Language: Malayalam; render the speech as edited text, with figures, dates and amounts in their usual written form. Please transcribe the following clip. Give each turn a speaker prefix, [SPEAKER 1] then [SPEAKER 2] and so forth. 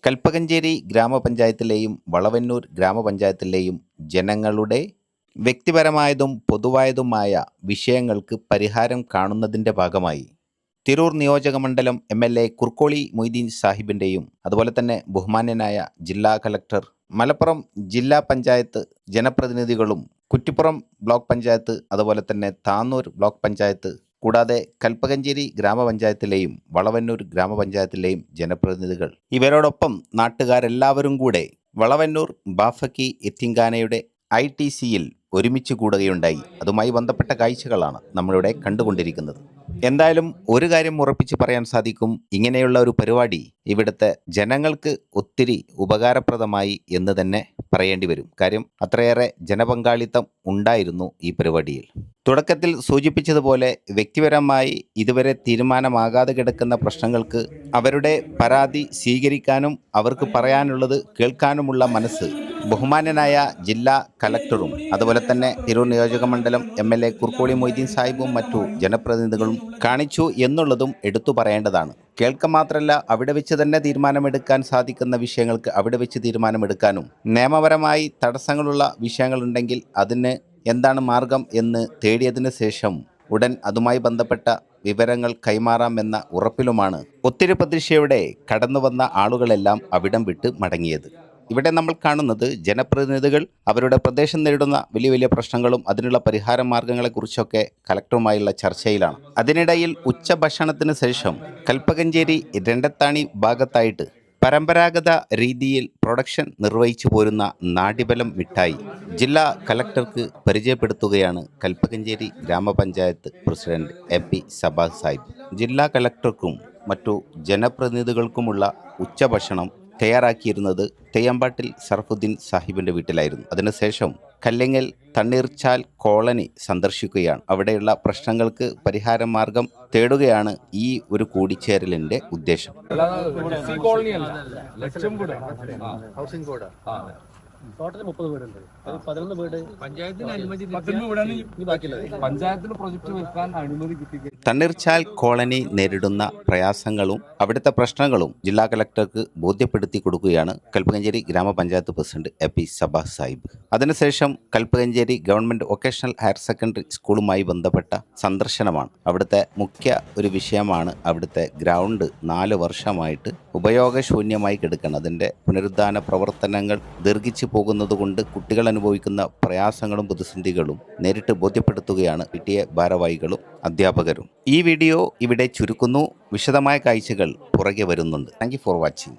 [SPEAKER 1] കൽപ്പകഞ്ചേരി ഗ്രാമപഞ്ചായത്തിലെയും വളവന്നൂർ ഗ്രാമപഞ്ചായത്തിലെയും ജനങ്ങളുടെ വ്യക്തിപരമായതും പൊതുവായതുമായ വിഷയങ്ങൾക്ക് പരിഹാരം കാണുന്നതിൻ്റെ ഭാഗമായി തിരൂർ നിയോജകമണ്ഡലം MLA കുർക്കോളി മൊയ്തീൻ സാഹിബിൻ്റെയും അതുപോലെ തന്നെ ബഹുമാന്യനായ ജില്ലാ കലക്ടർ, മലപ്പുറം ജില്ലാ പഞ്ചായത്ത് ജനപ്രതിനിധികളും, കുറ്റിപ്പുറം ബ്ലോക്ക് പഞ്ചായത്ത്, അതുപോലെ തന്നെ താന്നൂർ ബ്ലോക്ക് പഞ്ചായത്ത്, കൂടാതെ കൽപ്പകഞ്ചേരി ഗ്രാമപഞ്ചായത്തിലെയും വളവന്നൂർ ഗ്രാമപഞ്ചായത്തിലെയും ജനപ്രതിനിധികൾ, ഇവരോടൊപ്പം നാട്ടുകാരെല്ലാവരും കൂടെ വളവന്നൂർ ബാഫക്കി യത്തീംഖാനയുടെ ITCയിൽ ഒരുമിച്ച് കൂടുകയുണ്ടായി. അതുമായി ബന്ധപ്പെട്ട കാഴ്ചകളാണ് നമ്മളിവിടെ കണ്ടുകൊണ്ടിരിക്കുന്നത്. എന്തായാലും ഒരു കാര്യം ഉറപ്പിച്ച് പറയാൻ സാധിക്കും, ഇങ്ങനെയുള്ള ഒരു പരിപാടി ഇവിടുത്തെ ജനങ്ങൾക്ക് ഒത്തിരി ഉപകാരപ്രദമായി എന്ന് തന്നെ പറയേണ്ടി വരും. കാര്യം അത്രയേറെ ജനപങ്കാളിത്തം ഉണ്ടായിരുന്നു ഈ പരിപാടിയിൽ. തുടക്കത്തിൽ സൂചിപ്പിച്ചതുപോലെ വ്യക്തിപരമായി ഇതുവരെ തീരുമാനമാകാതെ കിടക്കുന്ന പ്രശ്നങ്ങൾക്ക് അവരുടെ പരാതി സ്വീകരിക്കാനും അവർക്ക് പറയാനുള്ളത് കേൾക്കാനുമുള്ള മനസ്സ് ബഹുമാന്യനായ ജില്ലാ കലക്ടറും അതുപോലെ തന്നെ തിരൂർ നിയോജകമണ്ഡലം MLA കുർക്കോളി മൊയ്തീൻ സാഹിബും മറ്റു ജനപ്രതിനിധികളും കാണിച്ചു എന്നുള്ളതും എടുത്തു പറയേണ്ടതാണ്. കേൾക്കുക മാത്രമല്ല, അവിടെ വെച്ച് തന്നെ തീരുമാനമെടുക്കാൻ സാധിക്കുന്ന വിഷയങ്ങൾക്ക് അവിടെ വെച്ച് തീരുമാനമെടുക്കാനും, നിയമപരമായി തടസ്സങ്ങളുള്ള വിഷയങ്ങളുണ്ടെങ്കിൽ അതിന് എന്താണ് മാർഗം എന്ന് തേടിയതിന് ശേഷം ഉടൻ അതുമായി ബന്ധപ്പെട്ട വിവരങ്ങൾ കൈമാറാമെന്ന ഉറപ്പിലുമാണ് ഒത്തിരി പ്രതീക്ഷയോടെ കടന്നു വന്ന ആളുകളെല്ലാം അവിടം വിട്ട് മടങ്ങിയത്. ഇവിടെ നമ്മൾ കാണുന്നത് ജനപ്രതിനിധികൾ അവരുടെ പ്രദേശം നേരിടുന്ന വലിയ വലിയ പ്രശ്നങ്ങളും അതിനുള്ള പരിഹാര മാർഗങ്ങളെക്കുറിച്ചൊക്കെ കലക്ടറുമായുള്ള ചർച്ചയിലാണ്. അതിനിടയിൽ ഉച്ചഭക്ഷണത്തിന് ശേഷം കൽപ്പകഞ്ചേരി രണ്ടത്താണി ഭാഗത്തായിട്ട് പരമ്പരാഗത രീതിയിൽ പ്രൊഡക്ഷൻ നിർവഹിച്ചു പോരുന്ന നാടിബലം മിഠായി ജില്ലാ കലക്ടർക്ക് പരിചയപ്പെടുത്തുകയാണ് കൽപ്പകഞ്ചേരി ഗ്രാമപഞ്ചായത്ത് പ്രസിഡന്റ് AP സബാസ് സാഹിബ്. ജില്ലാ കലക്ടർക്കും മറ്റു ജനപ്രതിനിധികൾക്കുമുള്ള ഉച്ചഭക്ഷണം തയ്യാറാക്കിയിരുന്നത് തെയ്യമ്പാട്ടിൽ സർഫുദ്ദീൻ സാഹിബിൻ്റെ വീട്ടിലായിരുന്നു. അതിനുശേഷം കല്ലിങ്ങൽ തണ്ണീർച്ചാൽ കോളനി സന്ദർശിക്കുകയാണ്. അവിടെയുള്ള പ്രശ്നങ്ങൾക്ക് പരിഹാര മാർഗം തേടുകയാണ് ഈ ഒരു കൂടിച്ചേരലിൻ്റെ ഉദ്ദേശം.
[SPEAKER 2] ടോട്ടൽ 30 വീടുണ്ട്. 11 വീട് പഞ്ചായത്തിന് അനുമതി, പഞ്ചായത്തിന് പ്രൊജക്ട് വെക്കാൻ അനുമതി കിട്ടി.
[SPEAKER 1] തണ്ണീർച്ചാൽ കോളനി നേരിടുന്ന പ്രയാസങ്ങളും അവിടുത്തെ പ്രശ്നങ്ങളും ജില്ലാ കലക്ടർക്ക് ബോധ്യപ്പെടുത്തി കൊടുക്കുകയാണ് കൽപ്പകഞ്ചേരി ഗ്രാമപഞ്ചായത്ത് പ്രസിഡന്റ് AP സബാസ് സാഹിബ്. അതിനുശേഷം Kalpakanchery government vocational higher secondary സ്കൂളുമായി ബന്ധപ്പെട്ട സന്ദർശനമാണ്. അവിടുത്തെ മുഖ്യ ഒരു വിഷയമാണ് അവിടുത്തെ ഗ്രൗണ്ട് 4 വർഷമായിട്ട് ഉപയോഗശൂന്യമായി കിടക്കണം. അതിൻ്റെ പുനരുദ്ധാന പ്രവർത്തനങ്ങൾ ദീർഘിച്ചു പോകുന്നത് കൊണ്ട് കുട്ടികൾ അനുഭവിക്കുന്ന പ്രയാസങ്ങളും പ്രതിസന്ധികളും നേരിട്ട് ബോധ്യപ്പെടുത്തുകയാണ് PTA ഭാരവാഹികളും അധ്യാപകരും. ഈ വീഡിയോ ഇവിടെ ചുരുക്കുന്നു. വിശദമായ കാഴ്ചകൾ പുറകെ വരുന്നുണ്ട്. Thank you for watching.